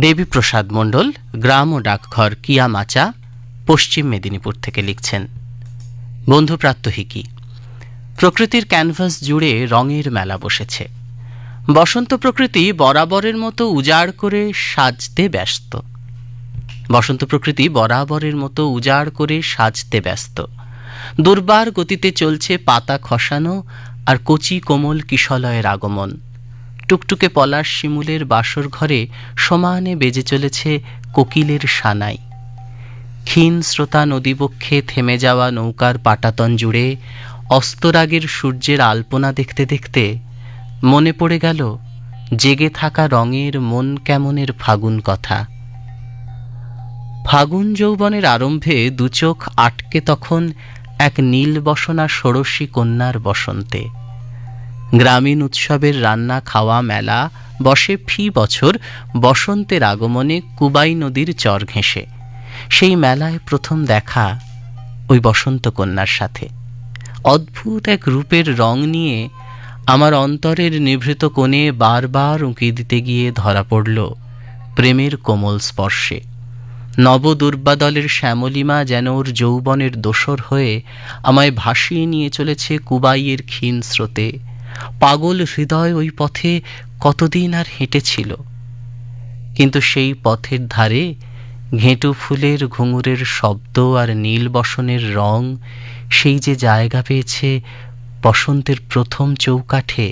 দেবীপ্রসাদ মণ্ডল, গ্রাম ও ডাকঘর কিয়ামাচা, পশ্চিম মেদিনীপুর থেকে লিখছেন। বন্ধু প্রাত্যহিকী। প্রকৃতির ক্যানভাস জুড়ে রঙের মেলা বসেছে। বসন্ত প্রকৃতি বরাবরের মতো উজাড় করে সাজতে ব্যস্ত। দুর্বার গতিতে চলছে পাতা খসানো আর কচি কোমল কিশলয়ের আগমন। টুকটুকে পলাশ শিমুলের বাসর ঘরে সমানে বেজে চলেছে কোকিলের সানাই। ক্ষীণ স্রোতা নদীবক্ষে থেমে যাওয়া নৌকার পাটাতন জুড়ে অস্তরাগের সূর্যের আলপনা দেখতে দেখতে মনে পড়ে গেল জেগে থাকা রঙের মন কেমনের ফাগুন কথা। ফাগুন যৌবনের আরম্ভে দুচোখ আটকে তখন এক নীল বসনা ষোড়শী কন্যার বসন্তে। গ্রামীণ উৎসবের রান্না খাওয়া মেলা বসে ফি বছর বসন্তের আগমনে কুবাই নদীর চর ঘেঁষে। সেই মেলায় প্রথম দেখা ওই বসন্ত কন্যার সাথে। অদ্ভুত এক রূপের রং নিয়ে আমার অন্তরের নিভৃত কোণে বারবার উঁকি দিতে গিয়ে ধরা পড়ল প্রেমের কোমল স্পর্শে। নবদুর্বাদলের শ্যামলিমা যেন ওর যৌবনের দোসর হয়ে আমায় ভাসিয়ে নিয়ে চলেছে কুবাইয়ের ক্ষীণ স্রোতে। পাগল হৃদয় ওই পথে কতদিন আর হেঁটেছিল, কিন্তু সেই পথের ধারে ঘেঁটু ফুলের ঘুঙুরের শব্দ আর নীল বসনের রং সেই যে জায়গা পেয়েছে বসন্তের প্রথম চৌকাঠে,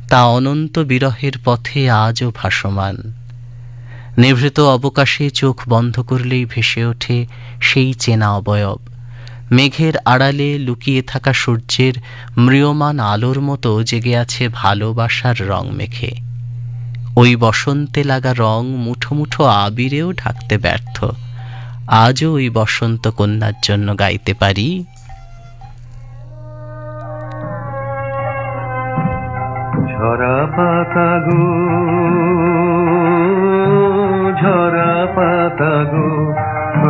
তা অনন্ত বিরহের পথে আজও ভাসমান। নিভৃত অবকাশে চোখ বন্ধ করলেই ভেসে ওঠে সেই চেনা অবয়ব। মেঘের আড়ালে লুকিয়ে থাকা সূর্যের ম্রিয়মান আলোর মতো জেগে আছে ভালোবাসার রং মেখে। ওই বসন্তে লাগা রং মুঠো মুঠো আবিরেও ঢাকতে ব্যর্থ। আজও ওই বসন্ত কন্যার জন্য গাইতে পারি। ঝরা পাতা গো, ঝরা পাতা গো,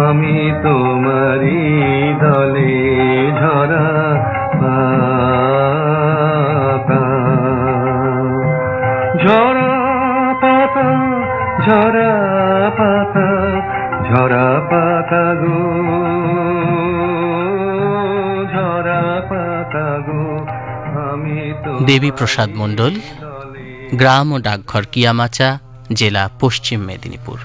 আমি তোমারি দলে ঝরা পাতা। ঝরা পাতা, ঝরা পাতা, ঝরা পাতা গো, ঝরা পাতা গো, আমি দেবীপ্রসাদ মণ্ডল, গ্রাম ও ডাকঘর কিয়ামাচা, জেলা পশ্চিম মেদিনীপুর।